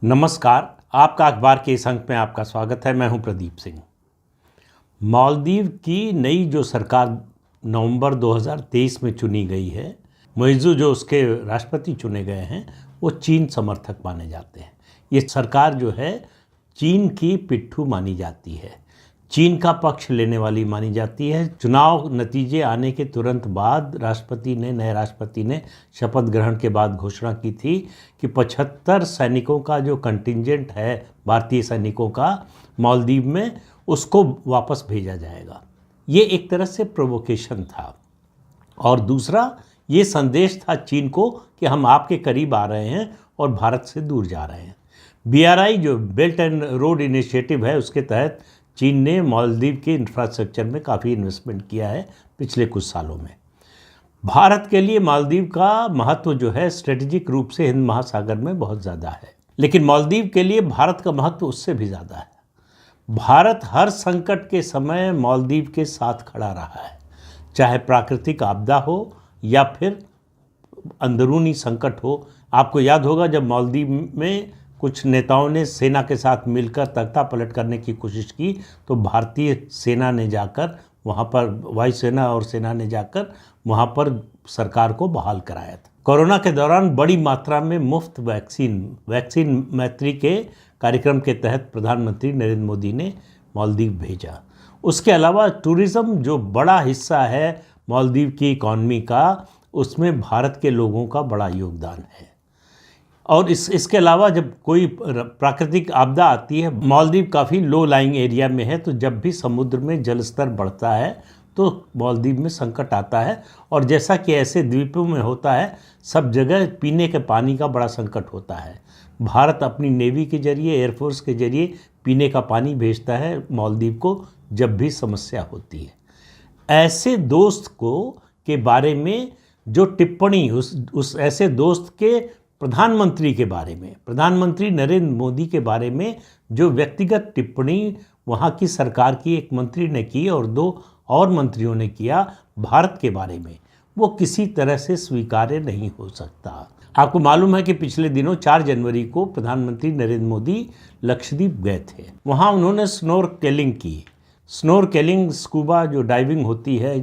नमस्कार। आपका अखबार के इस अंक में आपका स्वागत है। मैं हूं प्रदीप सिंह। मालदीव की नई जो सरकार नवंबर 2023 में चुनी गई है, मुइज़्ज़ू जो उसके राष्ट्रपति चुने गए हैं, वो चीन समर्थक माने जाते हैं। ये सरकार जो है चीन की पिट्ठू मानी जाती है, चीन का पक्ष लेने वाली मानी जाती है। चुनाव नतीजे आने के तुरंत बाद नए राष्ट्रपति ने शपथ ग्रहण के बाद घोषणा की थी कि 75 सैनिकों का जो कंटिंजेंट है भारतीय सैनिकों का मालदीव में, उसको वापस भेजा जाएगा। ये एक तरह से प्रोवोकेशन था और दूसरा ये संदेश था चीन को कि हम आपके करीब आ रहे हैं और भारत से दूर जा रहे हैं। BRI जो बेल्ट एंड रोड इनिशिएटिव है, उसके तहत चीन ने मालदीव के इंफ्रास्ट्रक्चर में काफ़ी इन्वेस्टमेंट किया है पिछले कुछ सालों में। भारत के लिए मालदीव का महत्व जो है स्ट्रेटेजिक रूप से हिंद महासागर में बहुत ज़्यादा है, लेकिन मालदीव के लिए भारत का महत्व उससे भी ज़्यादा है। भारत हर संकट के समय मालदीव के साथ खड़ा रहा है, चाहे प्राकृतिक आपदा हो या फिर अंदरूनी संकट हो। आपको याद होगा जब मालदीव में कुछ नेताओं ने सेना के साथ मिलकर तख्ता पलट करने की कोशिश की, तो भारतीय सेना ने जाकर वहाँ पर, वायुसेना और सेना ने जाकर वहाँ पर सरकार को बहाल कराया था। कोरोना के दौरान बड़ी मात्रा में मुफ्त वैक्सीन मैत्री के कार्यक्रम के तहत प्रधानमंत्री नरेंद्र मोदी ने मालदीव भेजा। उसके अलावा टूरिज़्म जो बड़ा हिस्सा है मालदीव की इकॉनमी का, उसमें भारत के लोगों का बड़ा योगदान है। और इसके अलावा जब कोई प्राकृतिक आपदा आती है, मालदीव काफ़ी लो लाइंग एरिया में है, तो जब भी समुद्र में जल स्तर बढ़ता है तो मालदीव में संकट आता है। और जैसा कि ऐसे द्वीपों में होता है, सब जगह पीने के पानी का बड़ा संकट होता है। भारत अपनी नेवी के जरिए, एयरफोर्स के जरिए पीने का पानी भेजता है मालदीव को जब भी समस्या होती है। ऐसे दोस्त के बारे में जो टिप्पणी उस ऐसे दोस्त के प्रधानमंत्री के बारे में, प्रधानमंत्री नरेंद्र मोदी के बारे में जो व्यक्तिगत टिप्पणी वहाँ की सरकार की एक मंत्री ने की और 2 और मंत्रियों ने किया भारत के बारे में, वो किसी तरह से स्वीकार्य नहीं हो सकता। आपको मालूम है कि पिछले दिनों 4 जनवरी को प्रधानमंत्री नरेंद्र मोदी लक्षद्वीप गए थे। वहाँ उन्होंने स्नोरकेलिंग की। स्नोरकेलिंग स्कूबा जो डाइविंग होती है,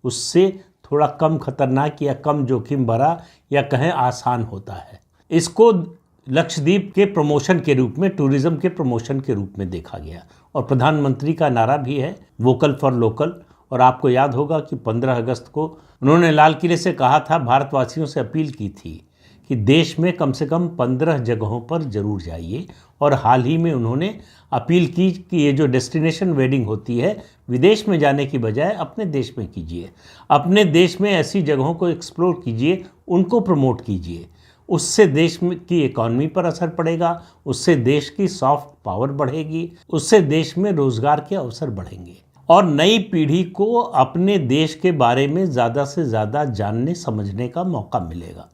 उससे थोड़ा कम खतरनाक या कम जोखिम भरा या कहें आसान होता है। इसको लक्षद्वीप के प्रमोशन के रूप में, टूरिज़्म के प्रमोशन के रूप में देखा गया। और प्रधानमंत्री का नारा भी है वोकल फॉर लोकल। और आपको याद होगा कि 15 अगस्त को उन्होंने लाल किले से कहा था, भारतवासियों से अपील की थी कि देश में कम से कम 15 जगहों पर ज़रूर जाइए। और हाल ही में उन्होंने अपील की कि ये जो डेस्टिनेशन वेडिंग होती है, विदेश में जाने की बजाय अपने देश में कीजिए। अपने देश में ऐसी जगहों को एक्सप्लोर कीजिए, उनको प्रमोट कीजिए। उससे देश में की इकॉनमी पर असर पड़ेगा, उससे देश की सॉफ्ट पावर बढ़ेगी, उससे देश में रोज़गार के अवसर बढ़ेंगे और नई पीढ़ी को अपने देश के बारे में ज़्यादा से ज़्यादा जानने समझने का मौका मिलेगा।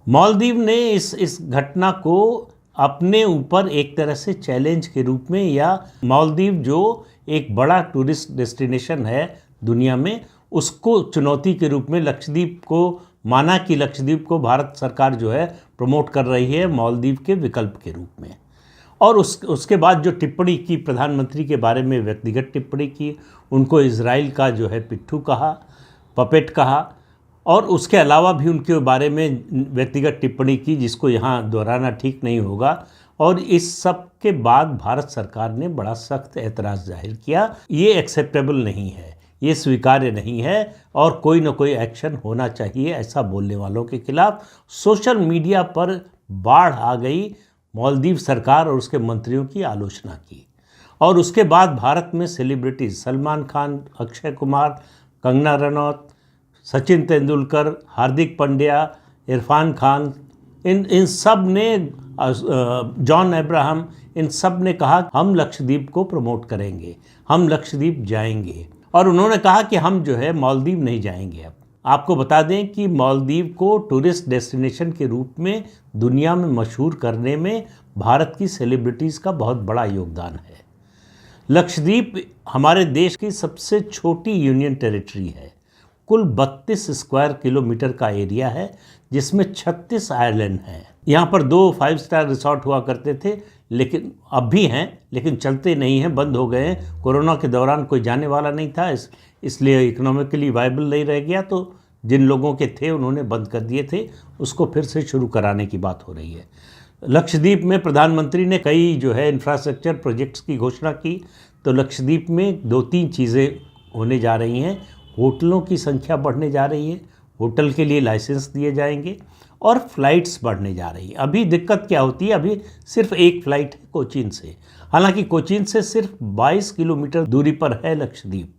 मालदीव ने इस घटना को अपने ऊपर एक तरह से चैलेंज के रूप में, या मालदीव जो एक बड़ा टूरिस्ट डेस्टिनेशन है दुनिया में, उसको चुनौती के रूप में लक्षद्वीप को माना कि लक्षद्वीप को भारत सरकार जो है प्रमोट कर रही है मालदीव के विकल्प के रूप में। और उसके बाद जो टिप्पणी की प्रधानमंत्री के बारे में, व्यक्तिगत टिप्पणी की, उनको इजराइल का जो है पिट्ठू कहा, पपेट कहा। और उसके अलावा भी उनके बारे में व्यक्तिगत टिप्पणी की, जिसको यहाँ दोहराना ठीक नहीं होगा। और इस सब के बाद भारत सरकार ने बड़ा सख्त एतराज़ जाहिर किया। ये एक्सेप्टेबल नहीं है, ये स्वीकार्य नहीं है और कोई ना कोई एक्शन होना चाहिए ऐसा बोलने वालों के खिलाफ। सोशल मीडिया पर बाढ़ आ गई मालदीव सरकार और उसके मंत्रियों की आलोचना की। और उसके बाद भारत में सेलिब्रिटीज़ सलमान खान, अक्षय कुमार, कंगना रनौत, सचिन तेंदुलकर, हार्दिक पांड्या, इरफान खान, इन सब ने, जॉन अब्राहम, इन सब ने कहा हम लक्षद्वीप को प्रमोट करेंगे, हम लक्षद्वीप जाएंगे। और उन्होंने कहा कि हम जो है मालदीव नहीं जाएंगे। अब आपको बता दें कि मालदीव को टूरिस्ट डेस्टिनेशन के रूप में दुनिया में मशहूर करने में भारत की सेलिब्रिटीज़ का बहुत बड़ा योगदान है। लक्षद्वीप हमारे देश की सबसे छोटी यूनियन टेरिटरी है। कुल 32 स्क्वायर किलोमीटर का एरिया है, जिसमें 36 आइलैंड हैं। यहाँ पर 2 5 स्टार रिसॉर्ट हुआ करते थे, लेकिन अब भी हैं, लेकिन चलते नहीं हैं, बंद हो गए हैं। कोरोना के दौरान कोई जाने वाला नहीं था, इसलिए इकोनॉमिकली वायबल नहीं रह गया, तो जिन लोगों के थे उन्होंने बंद कर दिए थे, उसको फिर से शुरू कराने की बात हो रही है। लक्षद्वीप में प्रधानमंत्री ने कई जो है इंफ्रास्ट्रक्चर प्रोजेक्ट्स की घोषणा की, तो लक्षद्वीप में 2-3 चीज़ें होने जा रही हैं। होटलों की संख्या बढ़ने जा रही है, होटल के लिए लाइसेंस दिए जाएंगे, और फ्लाइट्स बढ़ने जा रही हैं। अभी दिक्कत क्या होती है, अभी सिर्फ एक फ़्लाइट है कोचीन से, हालांकि कोचीन से सिर्फ 22 किलोमीटर दूरी पर है लक्षद्वीप,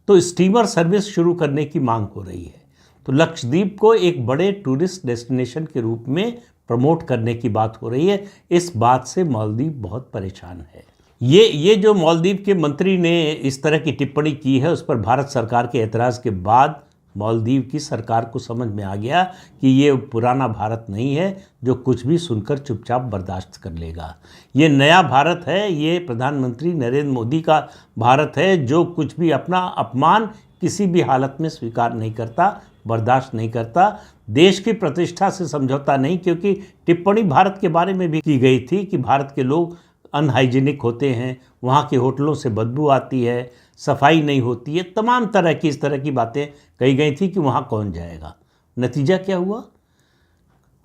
तो स्टीमर सर्विस शुरू करने की मांग हो रही है। तो लक्षद्वीप को एक बड़े टूरिस्ट डेस्टिनेशन के रूप में प्रमोट करने की बात हो रही है। इस बात से मालदीव बहुत परेशान है। ये जो मालदीव के मंत्री ने इस तरह की टिप्पणी की है, उस पर भारत सरकार के एतराज़ के बाद मालदीव की सरकार को समझ में आ गया कि ये पुराना भारत नहीं है जो कुछ भी सुनकर चुपचाप बर्दाश्त कर लेगा। ये नया भारत है, ये प्रधानमंत्री नरेंद्र मोदी का भारत है, जो कुछ भी अपना अपमान किसी भी हालत में स्वीकार नहीं करता, बर्दाश्त नहीं करता। देश की प्रतिष्ठा से समझौता नहीं, क्योंकि टिप्पणी भारत के बारे में भी की गई थी कि भारत के लोग अनहाइजीनिक होते हैं, वहाँ के होटलों से बदबू आती है, सफाई नहीं होती है, तमाम तरह की इस तरह की बातें कही गई थी कि वहाँ कौन जाएगा। नतीजा क्या हुआ?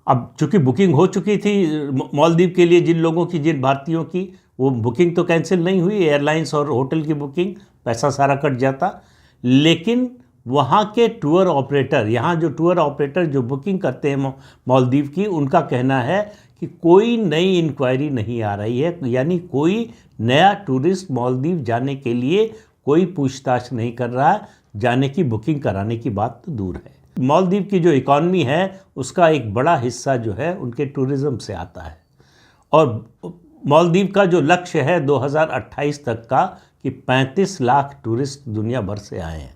अब चूँकि बुकिंग हो चुकी थी मालदीव के लिए, जिन लोगों की, जिन भारतीयों की, वो बुकिंग तो कैंसिल नहीं हुई, एयरलाइंस और होटल की बुकिंग, पैसा सारा कट जाता। लेकिन वहाँ के टूर ऑपरेटर, यहाँ जो टूर ऑपरेटर जो बुकिंग करते हैं मालदीव की, उनका कहना है कि कोई नई इंक्वायरी नहीं आ रही है, यानी कोई नया टूरिस्ट मालदीव जाने के लिए कोई पूछताछ नहीं कर रहा है, जाने की बुकिंग कराने की बात तो दूर है। मालदीव की जो इकॉनमी है उसका एक बड़ा हिस्सा जो है उनके टूरिज़्म से आता है, और मालदीव का जो लक्ष्य है 2028 तक का कि 35 लाख टूरिस्ट दुनिया भर से आए हैं,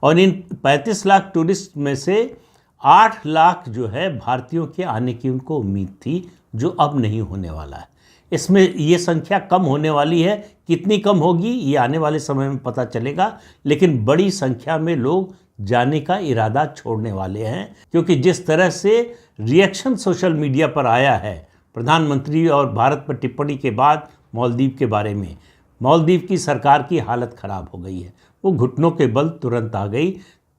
और इन 35 लाख टूरिस्ट में से 8 लाख जो है भारतीयों के आने की उनको उम्मीद थी, जो अब नहीं होने वाला है। इसमें ये संख्या कम होने वाली है, कितनी कम होगी ये आने वाले समय में पता चलेगा, लेकिन बड़ी संख्या में लोग जाने का इरादा छोड़ने वाले हैं, क्योंकि जिस तरह से रिएक्शन सोशल मीडिया पर आया है प्रधानमंत्री और भारत पर टिप्पणी के बाद मालदीव के बारे में, मालदीव की सरकार की हालत ख़राब हो गई है, वो घुटनों के बल तुरंत आ गई।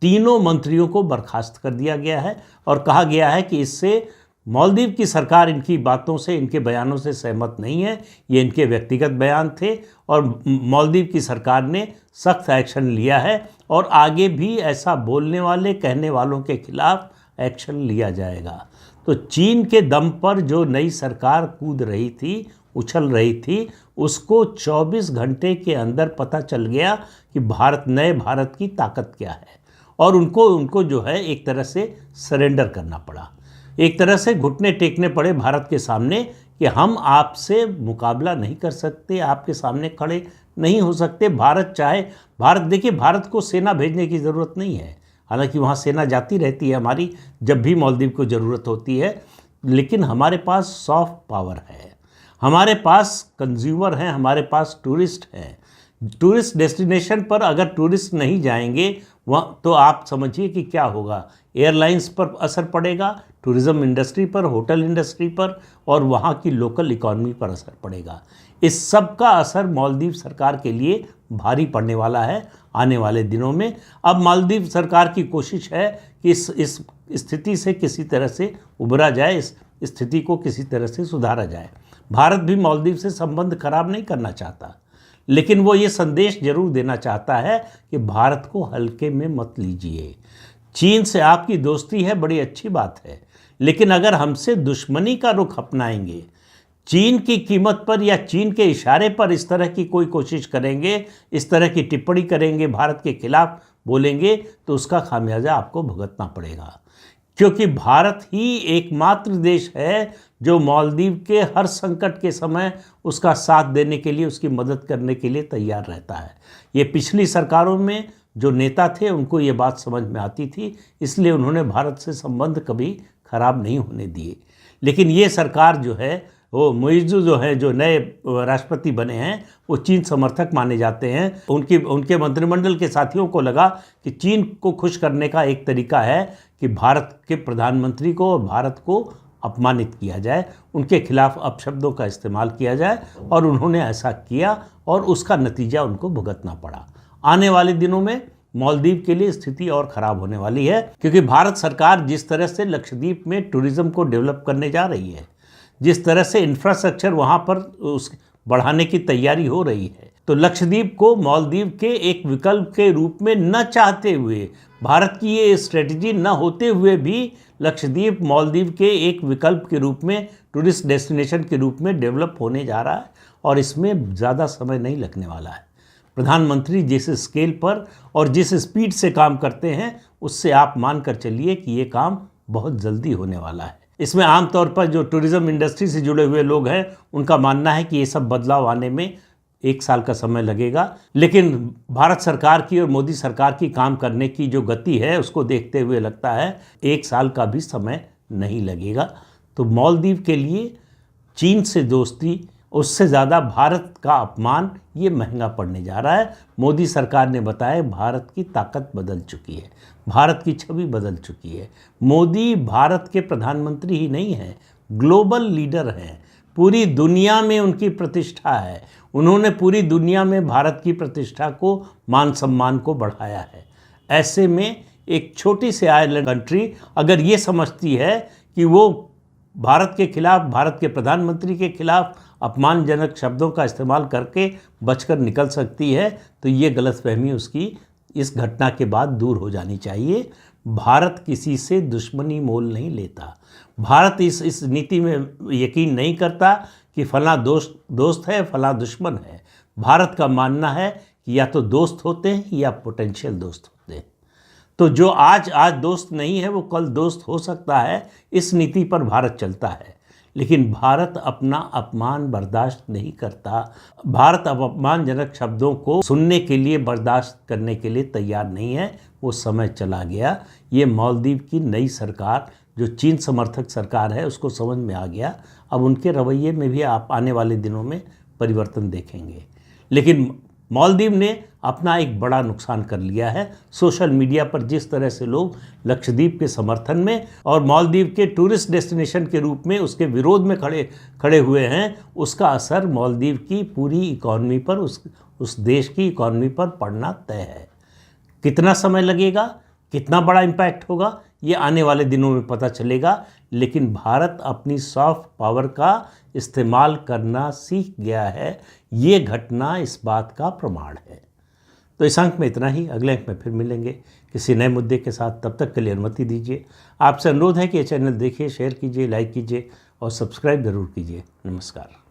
तीनों मंत्रियों को बर्खास्त कर दिया गया है और कहा गया है कि इससे मालदीव की सरकार इनकी बातों से, इनके बयानों से सहमत नहीं है, ये इनके व्यक्तिगत बयान थे, और मालदीव की सरकार ने सख्त एक्शन लिया है, और आगे भी ऐसा बोलने वाले, कहने वालों के खिलाफ एक्शन लिया जाएगा। तो चीन के दम पर जो नई सरकार कूद रही थी, उछल रही थी, उसको 24 घंटे के अंदर पता चल गया कि नए भारत की ताकत क्या है, और उनको जो है एक तरह से सरेंडर करना पड़ा, एक तरह से घुटने टेकने पड़े भारत के सामने कि हम आपसे मुकाबला नहीं कर सकते, आपके सामने खड़े नहीं हो सकते। भारत देखिए, भारत को सेना भेजने की ज़रूरत नहीं है, हालांकि वहाँ सेना जाती रहती है हमारी जब भी मालदीव को ज़रूरत होती है, लेकिन हमारे पास सॉफ्ट पावर है, हमारे पास कंज्यूमर हैं, हमारे पास टूरिस्ट हैं। टूरिस्ट डेस्टिनेशन पर अगर टूरिस्ट नहीं जाएंगे वहाँ, तो आप समझिए कि क्या होगा। एयरलाइंस पर असर पड़ेगा, टूरिज़्म इंडस्ट्री पर, होटल इंडस्ट्री पर, और वहाँ की लोकल इकॉनमी पर असर पड़ेगा। इस सब का असर मालदीव सरकार के लिए भारी पड़ने वाला है आने वाले दिनों में। अब मालदीव सरकार की कोशिश है कि इस स्थिति से किसी तरह से उबरा जाए, इस स्थिति को किसी तरह से सुधारा जाए। भारत भी मालदीव से संबंध खराब नहीं करना चाहता, लेकिन वो ये संदेश जरूर देना चाहता है कि भारत को हल्के में मत लीजिए। चीन से आपकी दोस्ती है, बड़ी अच्छी बात है, लेकिन अगर हमसे दुश्मनी का रुख अपनाएंगे, चीन की कीमत पर या चीन के इशारे पर इस तरह की कोई कोशिश करेंगे, इस तरह की टिप्पणी करेंगे, भारत के खिलाफ बोलेंगे, तो उसका खामियाजा आपको भुगतना पड़ेगा। क्योंकि भारत ही एकमात्र देश है जो मालदीव के हर संकट के समय उसका साथ देने के लिए, उसकी मदद करने के लिए तैयार रहता है। ये पिछली सरकारों में जो नेता थे उनको ये बात समझ में आती थी, इसलिए उन्होंने भारत से संबंध कभी खराब नहीं होने दिए। लेकिन ये सरकार जो है वो मुइज़ू जो है, जो नए राष्ट्रपति बने हैं, वो चीन समर्थक माने जाते हैं। उनके मंत्रिमंडल के साथियों को लगा कि चीन को खुश करने का एक तरीका है कि भारत के प्रधानमंत्री को और भारत को अपमानित किया जाए, उनके खिलाफ अपशब्दों का इस्तेमाल किया जाए, और उन्होंने ऐसा किया और उसका नतीजा उनको भुगतना पड़ा। आने वाले दिनों में मालदीव के लिए स्थिति और ख़राब होने वाली है, क्योंकि भारत सरकार जिस तरह से लक्षद्वीप में टूरिज़्म को डेवलप करने जा रही है, जिस तरह से इंफ्रास्ट्रक्चर वहाँ पर उस बढ़ाने की तैयारी हो रही है, तो लक्षद्वीप को मालदीव के एक विकल्प के रूप में न चाहते हुए, भारत की ये स्ट्रेटजी न होते हुए भी लक्षद्वीप मालदीव के एक विकल्प के रूप में, टूरिस्ट डेस्टिनेशन के रूप में डेवलप होने जा रहा है, और इसमें ज़्यादा समय नहीं लगने वाला है। प्रधानमंत्री जिस स्केल पर और जिस स्पीड से काम करते हैं, उससे आप मान कर चलिए कि ये काम बहुत जल्दी होने वाला है। इसमें आमतौर पर जो टूरिज़्म इंडस्ट्री से जुड़े हुए लोग हैं, उनका मानना है कि ये सब बदलाव आने में 1 साल का समय लगेगा, लेकिन भारत सरकार की और मोदी सरकार की काम करने की जो गति है, उसको देखते हुए लगता है 1 साल का भी समय नहीं लगेगा। तो मालदीव के लिए चीन से दोस्ती, उससे ज़्यादा भारत का अपमान, ये महंगा पड़ने जा रहा है। मोदी सरकार ने बताया भारत की ताकत बदल चुकी है, भारत की छवि बदल चुकी है। मोदी भारत के प्रधानमंत्री ही नहीं हैं, ग्लोबल लीडर हैं। पूरी दुनिया में उनकी प्रतिष्ठा है। उन्होंने पूरी दुनिया में भारत की प्रतिष्ठा को, मान सम्मान को बढ़ाया है। ऐसे में एक छोटी सी आइलैंड कंट्री अगर ये समझती है कि वो भारत के खिलाफ, भारत के प्रधानमंत्री के खिलाफ अपमानजनक शब्दों का इस्तेमाल करके बचकर निकल सकती है, तो ये गलतफहमी उसकी इस घटना के बाद दूर हो जानी चाहिए। भारत किसी से दुश्मनी मोल नहीं लेता। भारत इस नीति में यकीन नहीं करता कि फलां दोस्त है, फलां दुश्मन है। भारत का मानना है कि या तो दोस्त होते हैं या पोटेंशियल दोस्त होते हैं। तो जो आज दोस्त नहीं है, वो कल दोस्त हो सकता है। इस नीति पर भारत चलता है, लेकिन भारत अपना अपमान बर्दाश्त नहीं करता। भारत अब अपमानजनक शब्दों को सुनने के लिए, बर्दाश्त करने के लिए तैयार नहीं है। वो समय चला गया। ये मालदीव की नई सरकार, जो चीन समर्थक सरकार है, उसको समझ में आ गया। अब उनके रवैये में भी आप आने वाले दिनों में परिवर्तन देखेंगे। लेकिन मालदीव ने अपना एक बड़ा नुकसान कर लिया है। सोशल मीडिया पर जिस तरह से लोग लक्षद्वीप के समर्थन में और मालदीव के टूरिस्ट डेस्टिनेशन के रूप में उसके विरोध में खड़े हुए हैं, उसका असर मालदीव की पूरी इकॉनमी पर, उस देश की इकॉनमी पर पड़ना तय है। कितना समय लगेगा, कितना बड़ा इम्पैक्ट होगा, ये आने वाले दिनों में पता चलेगा। लेकिन भारत अपनी सॉफ्ट पावर का इस्तेमाल करना सीख गया है। ये घटना इस बात का प्रमाण है। तो इस अंक में इतना ही। अगले अंक में फिर मिलेंगे किसी नए मुद्दे के साथ। तब तक के लिए अनुमति दीजिए। आपसे अनुरोध है कि ये चैनल देखिए, शेयर कीजिए, लाइक कीजिए और सब्सक्राइब ज़रूर कीजिए। नमस्कार।